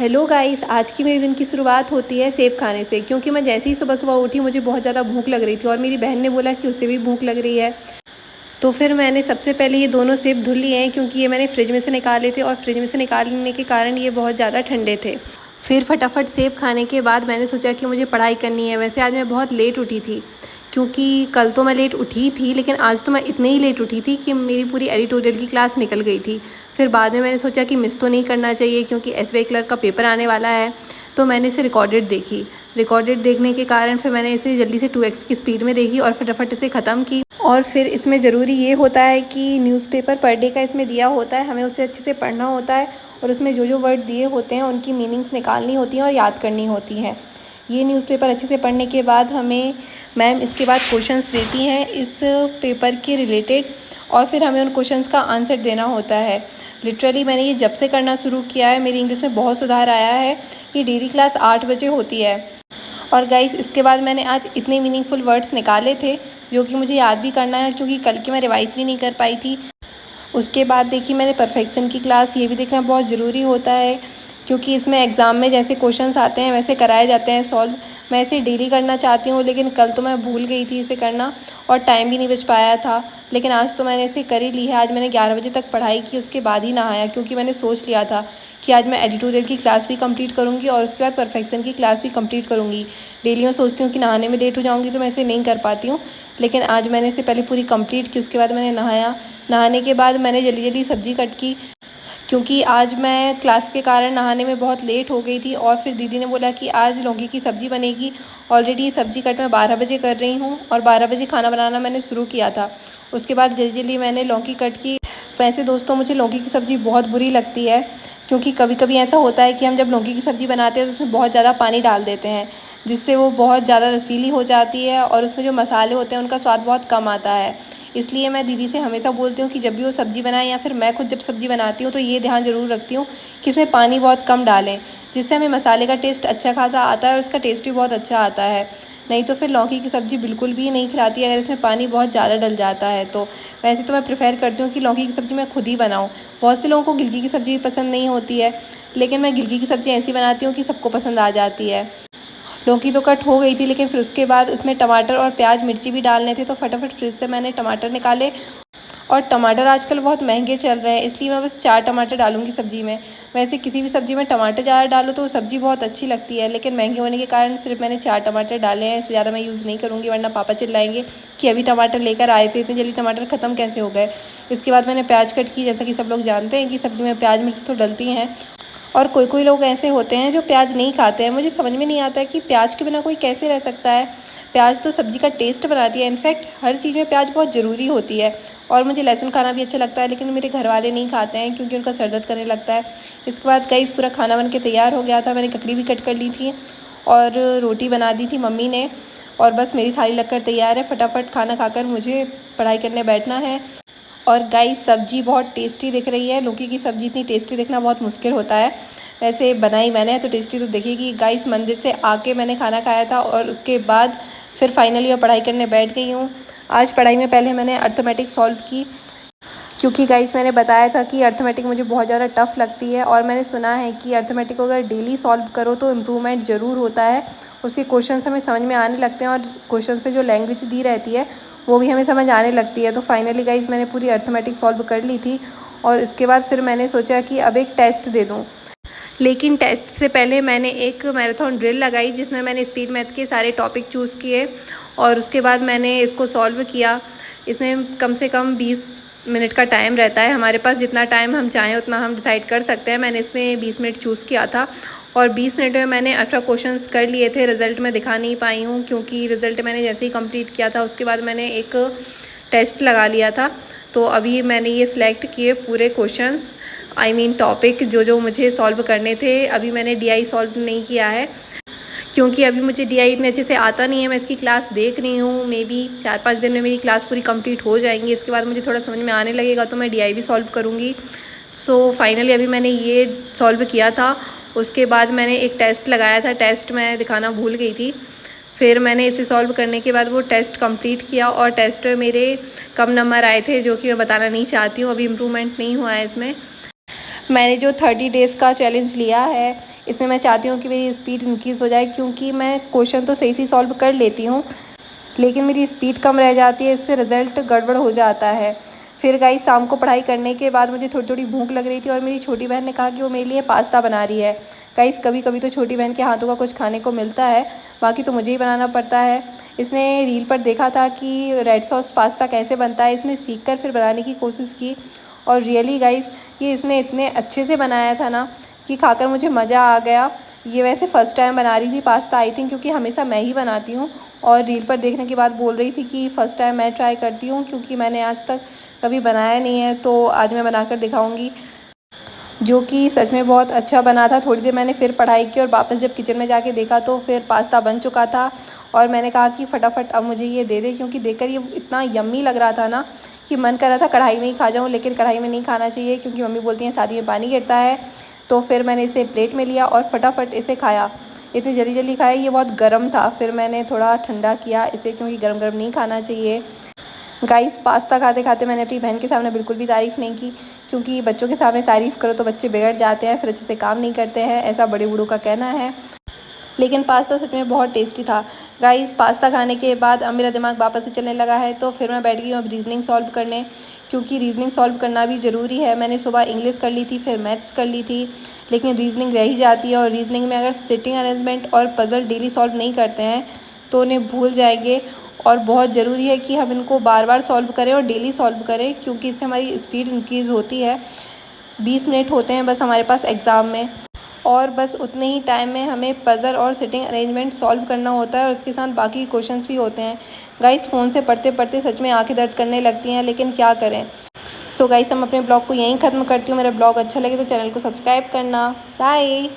Hello guys, आज की मेरे दिन की शुरुआत होती है सेब खाने से। क्योंकि मैं जैसे ही सुबह सुबह उठी मुझे बहुत ज़्यादा भूख लग रही थी और मेरी बहन ने बोला कि उसे भी भूख लग रही है। तो फिर मैंने सबसे पहले ये दोनों सेब धुल लिए हैं, क्योंकि ये मैंने फ्रिज में से निकाले थे और फ्रिज में से निकालने के कारण ये बहुत ज़्यादा ठंडे थे। फिर फटाफट सेब खाने के बाद मैंने सोचा कि मुझे पढ़ाई करनी है। वैसे आज मैं बहुत लेट उठी थी, क्योंकि कल तो मैं लेट उठी थी, लेकिन आज तो मैं इतने ही लेट उठी थी कि मेरी पूरी एडिटोरियल की क्लास निकल गई थी। फिर बाद में मैंने सोचा कि मिस तो नहीं करना चाहिए, क्योंकि एसबीआई क्लर्क का पेपर आने वाला है। तो मैंने इसे रिकॉर्डेड देखी। रिकॉर्डेड देखने के कारण फिर मैंने इसे जल्दी से 2x की स्पीड में देखी और फटाफट इसे ख़त्म की। और फिर इसमें ज़रूरी ये होता है कि न्यूज़पेपर पर डे का इसमें दिया होता है, हमें उसे अच्छे से पढ़ना होता है और उसमें जो जो वर्ड दिए होते हैं उनकी मीनिंग्स निकालनी होती हैं और याद करनी होती हैं। ये न्यूज़पेपर अच्छे से पढ़ने के बाद हमें मैम इसके बाद क्वेश्चंस देती हैं इस पेपर के रिलेटेड, और फिर हमें उन क्वेश्चंस का आंसर देना होता है। लिटरली मैंने ये जब से करना शुरू किया है मेरी इंग्लिश में बहुत सुधार आया है। ये डेली क्लास 8 बजे होती है। और गाइस, इसके बाद मैंने आज इतने मीनिंगफुल वर्ड्स निकाले थे जो कि मुझे याद भी करना है, क्योंकि कल की मैं रिवाइज़ भी नहीं कर पाई थी। उसके बाद देखी मैंने परफेक्शन की क्लास। ये भी देखना बहुत ज़रूरी होता है, क्योंकि इसमें एग्ज़ाम में जैसे क्वेश्चंस आते हैं वैसे कराए जाते हैं सॉल्व। मैं इसे डेली करना चाहती हूँ, लेकिन कल तो मैं भूल गई थी इसे करना और टाइम भी नहीं बच पाया था। लेकिन आज तो मैंने इसे कर ही ली है। आज मैंने 11 बजे तक पढ़ाई की, उसके बाद ही नहाया, क्योंकि मैंने सोच लिया था कि आज मैं एडिटोरियल की क्लास भी कंप्लीट करूँगी और उसके बाद परफेक्शन की क्लास भी कंप्लीट करूँगी। डेली मैं सोचती हूँ कि नहाने में लेट हो जाऊँगी तो मैं इसे नहीं कर पाती हूँ, लेकिन आज मैंने इसे पहले पूरी कंप्लीट की, उसके बाद मैंने नहाया। नहाने के बाद मैंने जल्दी जल्दी सब्ज़ी कट की, क्योंकि आज मैं क्लास के कारण नहाने में बहुत लेट हो गई थी। और फिर दीदी ने बोला कि आज लौकी की सब्ज़ी बनेगी। ऑलरेडी ये सब्ज़ी कट मैं 12 बजे कर रही हूँ और 12 बजे खाना बनाना मैंने शुरू किया था। उसके बाद जल्दी जल्दी मैंने लौकी कट की। वैसे दोस्तों, मुझे लौकी की सब्ज़ी बहुत बुरी लगती है, क्योंकि कभी कभी ऐसा होता है कि हम जब लौकी की सब्ज़ी बनाते हैं तो उसमें बहुत ज़्यादा पानी डाल देते हैं, जिससे वो बहुत ज़्यादा रसीली हो जाती है और उसमें जो मसाले होते हैं उनका स्वाद बहुत कम आता है। इसलिए मैं दीदी से हमेशा बोलती हूँ कि जब भी वो सब्ज़ी बनाएं या फिर मैं खुद जब सब्ज़ी बनाती हूँ तो ये ध्यान ज़रूर रखती हूँ कि इसमें पानी बहुत कम डालें, जिससे हमें मसाले का टेस्ट अच्छा खासा आता है और उसका टेस्ट भी बहुत अच्छा आता है। नहीं तो फिर लौकी की सब्ज़ी बिल्कुल भी नहीं खिलाती अगर इसमें पानी बहुत ज़्यादा डल जाता है तो। वैसे तो मैं प्रेफर करती हूँ कि लौकी की सब्ज़ी मैं खुद ही बनाऊँ। बहुत से लोगों को गिलकी की सब्ज़ी भी पसंद नहीं होती है, लेकिन मैं गिलकी की सब्ज़ी ऐसी बनाती हूँ कि सबको पसंद आ जाती है। लौकी तो कट हो गई थी, लेकिन फिर उसके बाद उसमें टमाटर और प्याज मिर्ची भी डालने थे, तो फटाफट फ्रिज से मैंने टमाटर निकाले। और टमाटर आजकल बहुत महंगे चल रहे हैं, इसलिए मैं बस 4 टमाटर डालूंगी सब्ज़ी में। वैसे किसी भी सब्ज़ी में टमाटर ज़्यादा डालो तो सब्ज़ी बहुत अच्छी लगती है, लेकिन महंगे होने के कारण सिर्फ मैंने 4 टमाटर डाले हैं। इससे ज़्यादा मैं यूज़ नहीं करूँगी, वरना पापा चिल्लाएंगे कि अभी टमाटर लेकर आए थे, इतनी जल्दी टमाटर ख़त्म कैसे हो गए। इसके बाद मैंने प्याज कट की। जैसा कि सब लोग जानते हैं कि सब्ज़ी में प्याज मिर्च तो डलती हैं, और कोई कोई लोग ऐसे होते हैं जो प्याज नहीं खाते हैं। मुझे समझ में नहीं आता है कि प्याज के बिना कोई कैसे रह सकता है। प्याज तो सब्ज़ी का टेस्ट बनाती है। इनफैक्ट हर चीज़ में प्याज बहुत ज़रूरी होती है। और मुझे लहसुन खाना भी अच्छा लगता है, लेकिन मेरे घर वाले नहीं खाते हैं क्योंकि उनका सर दर्द करने लगता है। इसके बाद गाइस, पूरा खाना बन के तैयार हो गया था। मैंने ककड़ी भी कट कर ली थी और रोटी बना दी थी मम्मी ने, और बस मेरी थाली लगकर तैयार है। फटाफट खाना खाकर मुझे पढ़ाई करने बैठना है। और गाइस, सब्ज़ी बहुत टेस्टी दिख रही है। लौकी की सब्ज़ी इतनी टेस्टी दिखना बहुत मुश्किल होता है। वैसे बनाई मैंने तो टेस्टी तो दिखेगी। गाइस, मंदिर से आके मैंने खाना खाया था और उसके बाद फिर फाइनली मैं पढ़ाई करने बैठ गई हूँ। आज पढ़ाई में पहले मैंने अर्थमेटिक सॉल्व की, क्योंकि गाइस मैंने बताया था कि अर्थमेटिक मुझे बहुत ज़्यादा टफ़ लगती है, और मैंने सुना है कि अर्थमेटिक को अगर डेली सॉल्व करो तो इम्प्रूवमेंट ज़रूर होता है। उसके क्वेश्चंस हमें समझ में आने लगते हैं और क्वेश्चन पे जो लैंग्वेज दी रहती है वो भी हमें समझ आने लगती है। तो फाइनली गाइस, मैंने पूरी अर्थमेटिक सॉल्व कर ली थी, और इसके बाद फिर मैंने सोचा कि अब एक टेस्ट दे दूँ। लेकिन टेस्ट से पहले मैंने एक मैराथन ड्रिल लगाई, जिसमें मैंने स्पीड मैथ के सारे टॉपिक चूज़ किए और उसके बाद मैंने इसको सॉल्व किया। इसमें कम से कम 20 मिनट का टाइम रहता है हमारे पास। जितना टाइम हम चाहें उतना हम डिसाइड कर सकते हैं। मैंने इसमें 20 मिनट चूज़ किया था और 20 मिनट में मैंने 18 क्वेश्चंस कर लिए थे। रिज़ल्ट मैं दिखा नहीं पाई हूँ, क्योंकि रिज़ल्ट मैंने जैसे ही कंप्लीट किया था उसके बाद मैंने एक टेस्ट लगा लिया था। तो अभी मैंने ये सिलेक्ट किए पूरे क्वेश्चंस, टॉपिक जो जो मुझे सॉल्व करने थे। अभी मैंने डीआई सॉल्व नहीं किया है, क्योंकि अभी मुझे डीआई इतने अच्छे से आता नहीं है। मैं इसकी क्लास देख रही हूँ, मे बी 4-5 दिन में मेरी क्लास पूरी कंप्लीट हो जाएंगी। इसके बाद मुझे थोड़ा समझ में आने लगेगा तो मैं डीआई भी सॉल्व करूँगी। सो फाइनली अभी मैंने ये सॉल्व किया था। उसके बाद मैंने एक टेस्ट लगाया था, टेस्ट मैं दिखाना भूल गई थी। फिर मैंने इसे सॉल्व करने के बाद वो टेस्ट कंप्लीट किया और टेस्ट में मेरे कम नंबर आए थे, जो कि मैं बताना नहीं चाहती हूँ। अभी इम्प्रूवमेंट नहीं हुआ है इसमें। मैंने जो 30 डेज़ का चैलेंज लिया है, इसमें मैं चाहती हूँ कि मेरी स्पीड इंक्रीज़ हो जाए, क्योंकि मैं क्वेश्चन तो सही सॉल्व कर लेती हूँ, लेकिन मेरी स्पीड कम रह जाती है, इससे रिज़ल्ट गड़बड़ हो जाता है। फिर गाइस शाम को पढ़ाई करने के बाद मुझे थोड़ी थोड़ी भूख लग रही थी और मेरी छोटी बहन ने कहा कि वो मेरे लिए पास्ता बना रही है। गाइस कभी कभी तो छोटी बहन के हाथों का कुछ खाने को मिलता है, बाकी तो मुझे ही बनाना पड़ता है। इसने रील पर देखा था कि रेड सॉस पास्ता कैसे बनता है, इसने सीख कर फिर बनाने की कोशिश की और रियली गाइस ये इसने इतने अच्छे से बनाया था ना कि खाकर मुझे मज़ा आ गया। ये वैसे फ़र्स्ट टाइम बना रही थी पास्ता आई थिंक, क्योंकि हमेशा मैं ही बनाती हूँ और रील पर देखने के बाद बोल रही थी कि फ़र्स्ट टाइम मैं ट्राई करती हूँ, क्योंकि मैंने आज तक कभी बनाया नहीं है, तो आज मैं बनाकर दिखाऊंगी, जो कि सच में बहुत अच्छा बना था। थोड़ी देर मैंने फिर पढ़ाई की और वापस जब किचन में जाके देखा तो फिर पास्ता बन चुका था और मैंने कहा कि फटाफट अब मुझे ये दे दे, क्योंकि देखकर ये इतना यम्मी लग रहा था ना कि मन कर रहा था कढ़ाई में ही खा जाऊँ, लेकिन कढ़ाई में नहीं खाना चाहिए क्योंकि मम्मी बोलती हैं शादी में पानी गिरता है। तो फिर मैंने इसे प्लेट में लिया और फटाफट इसे खाया। इतनी जल्दी जल्दी खाया, ये बहुत गर्म था, फिर मैंने थोड़ा ठंडा किया इसे, क्योंकि गर्म गर्म नहीं खाना चाहिए। गाइस पास्ता खाते खाते मैंने अपनी बहन के सामने बिल्कुल भी तारीफ़ नहीं की, क्योंकि बच्चों के सामने तारीफ़ करो तो बच्चे बिगड़ जाते हैं, फिर अच्छे से काम नहीं करते हैं, ऐसा बड़े बूढ़ों का कहना है। लेकिन पास्ता सच में बहुत टेस्टी था। गाइस पास्ता खाने के बाद अब मेरा दिमाग वापस से चलने लगा है, तो फिर मैं बैठ गई हूँ अब रीजनिंग सॉल्व करने, क्योंकि रीजनिंग सॉल्व करना भी ज़रूरी है। मैंने सुबह इंग्लिश कर ली थी, फिर मैथ्स कर ली थी, लेकिन रीजनिंग रह ही जाती है और रीजनिंग में अगर सिटिंग अरेंजमेंट और पज़ल डेली सॉल्व नहीं करते हैं तो उन्हें भूल जाएंगे। और बहुत ज़रूरी है कि हम इनको बार बार सॉल्व करें और डेली सॉल्व करें, क्योंकि इससे हमारी स्पीड इंक्रीज़ होती है। 20 मिनट होते हैं बस हमारे पास एग्ज़ाम में, और बस उतने ही टाइम में हमें पज़ल और सिटिंग अरेंजमेंट सॉल्व करना होता है और उसके साथ बाकी क्वेश्चंस भी होते हैं। गाइस फ़ोन से पढ़ते पढ़ते सच में आंखें दर्द करने लगती हैं, लेकिन क्या करें। सो गाइस हम अपने ब्लॉग को यहीं ख़त्म करती हूँ। मेरा ब्लॉग अच्छा लगे तो चैनल को सब्सक्राइब करना। बाय।